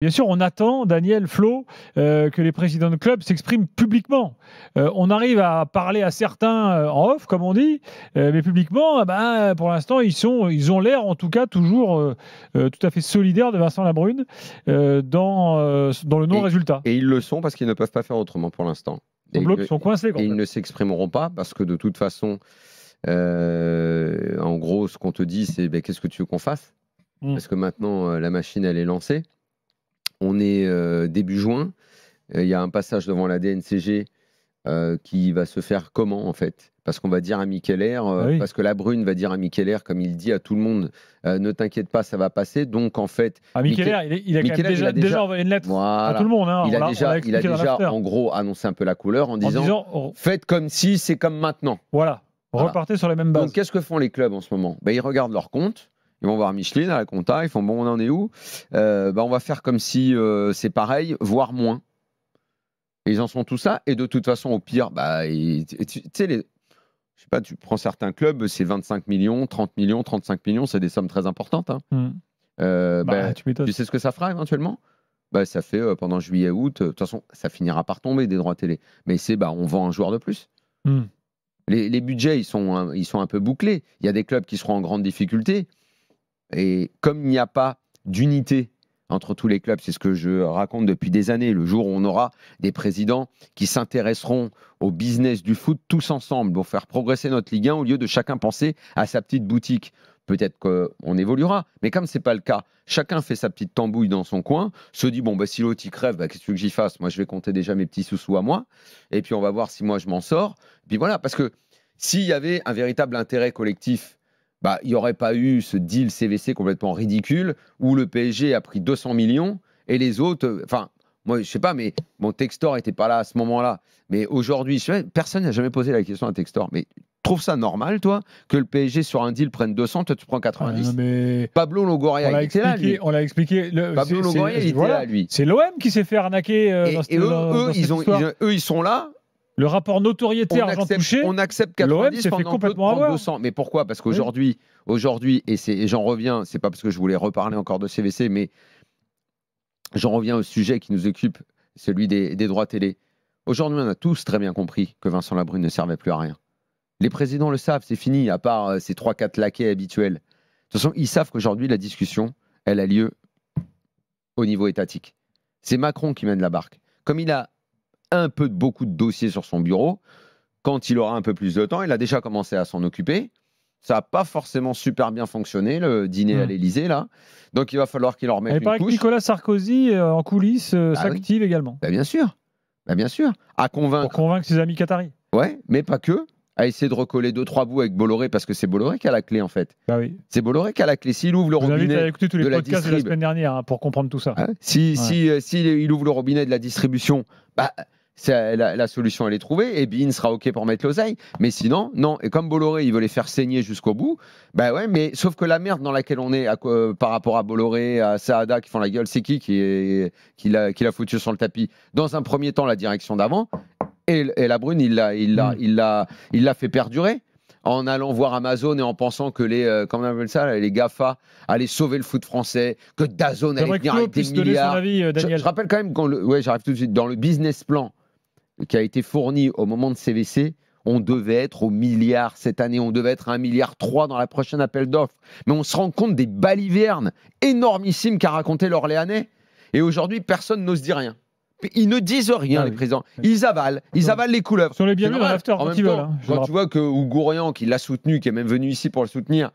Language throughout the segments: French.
Bien sûr, on attend, Daniel, Flo, que les présidents de club s'expriment publiquement. On arrive à parler à certains en off, comme on dit, mais publiquement, pour l'instant, ils ont l'air, en tout cas, toujours tout à fait solidaires de Vincent Labrune dans le non-résultat. Et ils le sont parce qu'ils ne peuvent pas faire autrement pour l'instant. Ils sont coincés. Et ils ne s'exprimeront pas parce que de toute façon, en gros, ce qu'on te dit, c'est qu'est-ce que tu veux qu'on fasse ? Parce que maintenant, la machine, elle est lancée. On est début juin. Il y a un passage devant la DNCG qui va se faire comment, en fait ? Parce qu'on va dire à Mikeller, parce que Labrune va dire à Mikeller, comme il dit à tout le monde, ne t'inquiète pas, ça va passer. Donc, en fait... Mikeller, il a quand même déjà envoyé une lettre à tout le monde. Hein. Il a déjà en gros, annoncé un peu la couleur en disant faites comme si c'est comme maintenant. Voilà. Repartez sur les mêmes bases. Donc, qu'est-ce que font les clubs en ce moment ? Ils regardent leur compte. Ils vont voir Micheline à la compta, ils font bon, on en est où ? On va faire comme si c'est pareil, voire moins. Et ils en sont tout ça. Et de toute façon, au pire, tu sais, je sais pas, tu prends certains clubs, c'est 25 millions, 30 millions, 35 millions, c'est des sommes très importantes. Hein. Tu sais ce que ça fera éventuellement ? Ça fait pendant juillet, août, de toute façon, ça finira par tomber des droits télé. Mais c'est on vend un joueur de plus. Les budgets, ils sont un peu bouclés. Il y a des clubs qui seront en grande difficulté. Et comme il n'y a pas d'unité entre tous les clubs, c'est ce que je raconte depuis des années, le jour où on aura des présidents qui s'intéresseront au business du foot tous ensemble pour faire progresser notre Ligue 1 au lieu de chacun penser à sa petite boutique. Peut-être qu'on évoluera, mais comme ce n'est pas le cas, chacun fait sa petite tambouille dans son coin, se dit, si l'autre il crève, qu'est-ce que tu veux que j'y fasse ? Moi, je vais compter déjà mes petits sous-sous à moi, et puis on va voir si moi je m'en sors. Puis voilà, parce que s'il y avait un véritable intérêt collectif, il n'y aurait pas eu ce deal CVC complètement ridicule où le PSG a pris 200 millions et les autres... moi, je ne sais pas, mais Textor n'était pas là à ce moment-là. Mais aujourd'hui, personne n'a jamais posé la question à Textor. Mais trouve ça normal, toi, que le PSG sur un deal prenne 200, toi tu prends 90 Pablo Longoria, il était là, lui. On l'a expliqué. Pablo Longoria, il était là, lui. C'est l'OM qui s'est fait arnaquer dans cette histoire. Eux, ils sont là. Le rapport notoriété argent touché, on accepte 90 pendant complètement avoir. 200. Mais pourquoi ? Parce qu'aujourd'hui, et j'en reviens, c'est pas parce que je voulais reparler encore de CVC, mais j'en reviens au sujet qui nous occupe, celui des droits télé. Aujourd'hui, on a tous très bien compris que Vincent Labrune ne servait plus à rien. Les présidents le savent, c'est fini, à part ces 3-4 laquais habituels. De toute façon, ils savent qu'aujourd'hui, la discussion, elle a lieu au niveau étatique. C'est Macron qui mène la barque. Comme il a beaucoup de dossiers sur son bureau, quand il aura un peu plus de temps, il a déjà commencé à s'en occuper. Ça n'a pas forcément super bien fonctionné, le dîner à l'Élysée, là. Donc, il va falloir qu'il en remette une couche. Il paraît que Nicolas Sarkozy, en coulisses, s'active également. Bien sûr. Pour convaincre ses amis qataris. Ouais, mais pas que. À essayer de recoller 2-3 bouts avec Bolloré, parce que c'est Bolloré qui a la clé, en fait. C'est Bolloré qui a la clé. S'il ouvre le robinet à écouter tous les podcasts de la semaine dernière pour comprendre tout ça. S'il ouvre le robinet de la distribution, la solution, elle est trouvée, et Bein sera OK pour mettre l'oseille. Mais sinon, non. Et comme Bolloré, il veut les faire saigner jusqu'au bout, mais sauf que la merde dans laquelle on est par rapport à Bolloré, à Saada qui font la gueule, c'est qui l'a foutu sur le tapis ? Dans un premier temps, la direction d'avant, et Labrune, il l'a fait perdurer en allant voir Amazon et en pensant que les GAFA allaient sauver le foot français, que DAZN allait venir avec des milliards. Je rappelle quand même j'arrive tout de suite, dans le business plan qui a été fourni au moment de CVC, on devait être au milliard cette année, on devait être à 1,3 milliard dans la prochaine appel d'offres. Mais on se rend compte des balivernes énormissimes qu'a raconté l'Orléanais. Et aujourd'hui, personne n'ose dire rien. Ils ne disent rien, les présidents. Ils avalent les couleuvres. Sur les bienvenus dans l'after, en même temps, quand tu vois que Ougourian, qui l'a soutenu, qui est même venu ici pour le soutenir,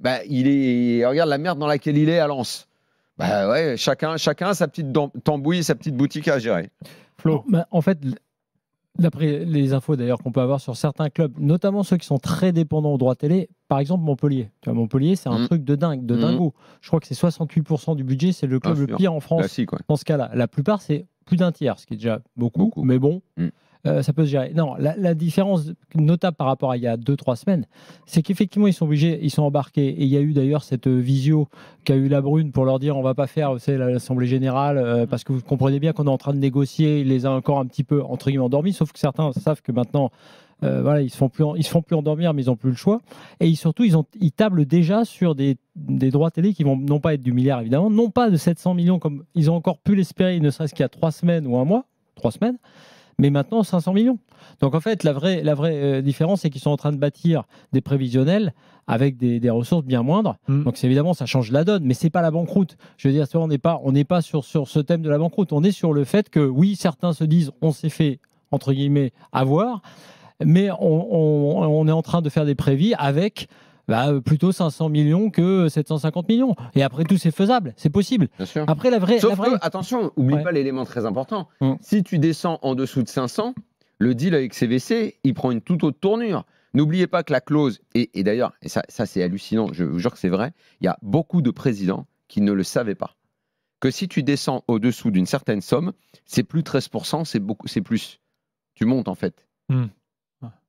regarde la merde dans laquelle il est à Lens. Chacun a sa petite tambouille, sa petite boutique à gérer. Flo. En fait, d'après les infos d'ailleurs qu'on peut avoir sur certains clubs, notamment ceux qui sont très dépendants aux droits télé, par exemple Montpellier. Tu vois, Montpellier, c'est un truc de dingo. Je crois que c'est 68% du budget, c'est le club le pire en France. Classique, dans ce cas-là. La plupart, c'est plus d'un tiers, ce qui est déjà beaucoup. Mais bon, ça peut se gérer. Non, la différence notable par rapport à il y a 2-3 semaines, c'est qu'effectivement, ils sont obligés, ils sont embarqués. Et il y a eu d'ailleurs cette visio qu'a eu Labrune pour leur dire on va pas faire l'Assemblée Générale parce que vous comprenez bien qu'on est en train de négocier. Il les a encore un petit peu, entre guillemets, endormis. Sauf que certains savent que maintenant, Voilà, ils se font plus endormir, mais ils n'ont plus le choix. Et surtout, ils tablent déjà sur des droits télé qui vont non pas être du milliard, évidemment, non pas de 700 millions comme ils ont encore pu l'espérer, ne serait-ce qu'il y a 3 semaines ou un mois, 3 semaines, mais maintenant 500 millions. Donc en fait, la vraie différence, c'est qu'ils sont en train de bâtir des prévisionnels avec des ressources bien moindres. Donc c'est évidemment, ça change la donne, mais c'est pas la banqueroute. Je veux dire, on n'est pas sur ce thème de la banqueroute. On est sur le fait que oui, certains se disent, on s'est fait entre guillemets avoir, mais on est en train de faire des prévis avec plutôt 500 millions que 750 millions. Et après tout, c'est faisable, c'est possible. Bien sûr. Après, Sauf que, attention, oublie pas l'élément très important. Si tu descends en dessous de 500, le deal avec CVC, il prend une toute autre tournure. N'oubliez pas que la clause, et d'ailleurs, et ça c'est hallucinant, je vous jure que c'est vrai, il y a beaucoup de présidents qui ne le savaient pas. Que si tu descends au-dessous d'une certaine somme, c'est plus 13%, c'est plus. Tu montes en fait.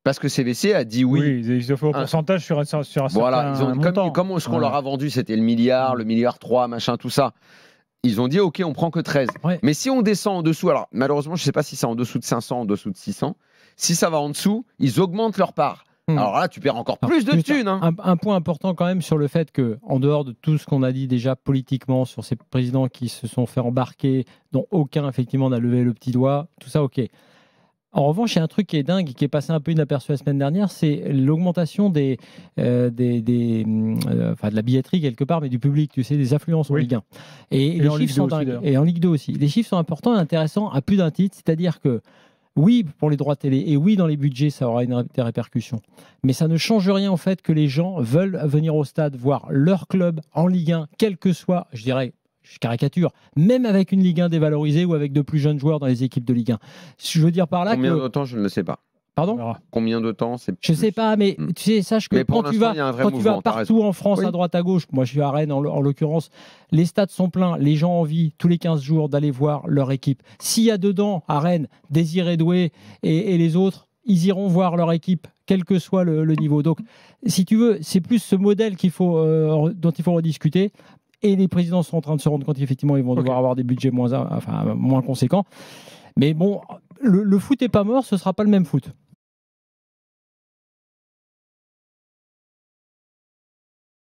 Parce que CVC a dit oui. Oui, ils ont fait au pourcentage sur un voilà, certain montant. Comme ce qu'on leur a vendu, c'était le milliard, le milliard 3, machin, tout ça. Ils ont dit, OK, on prend que 13. Ouais. Mais si on descend en dessous, alors malheureusement, je ne sais pas si c'est en dessous de 500, en dessous de 600. Si ça va en dessous, ils augmentent leur part. Alors là, tu perds encore plus de thunes. Un point important quand même sur le fait que, en dehors de tout ce qu'on a dit déjà politiquement sur ces présidents qui se sont fait embarquer, dont aucun effectivement n'a levé le petit doigt, tout ça, OK. En revanche, il y a un truc qui est dingue, qui est passé un peu inaperçu la semaine dernière, c'est l'augmentation de la billetterie quelque part, mais du public, tu sais, des affluences en Ligue 1. Et les chiffres sont dingues. Et en Ligue 2 aussi. Les chiffres sont importants et intéressants à plus d'un titre, c'est-à-dire que oui, pour les droits télé, et oui, dans les budgets, ça aura des répercussions. Mais ça ne change rien au fait que les gens veulent venir au stade voir leur club en Ligue 1, quel que soit, je dirais, je caricature, même avec une Ligue 1 dévalorisée ou avec de plus jeunes joueurs dans les équipes de Ligue 1. Je veux dire par là Combien de temps, je ne le sais pas. Pardon ? Combien de temps c'est Je ne sais pas, mais tu sais, sache que quand tu vas partout en France, à droite, à gauche, moi je suis à Rennes en l'occurrence, les stades sont pleins, les gens ont envie tous les 15 jours d'aller voir leur équipe. S'il y a dedans, à Rennes, Désiré Doué et les autres, ils iront voir leur équipe, quel que soit le niveau. Donc, si tu veux, c'est plus ce modèle dont il faut rediscuter. Et les présidents sont en train de se rendre compte qu'effectivement, ils vont devoir avoir des budgets moins conséquents. Mais bon, le foot n'est pas mort, ce ne sera pas le même foot.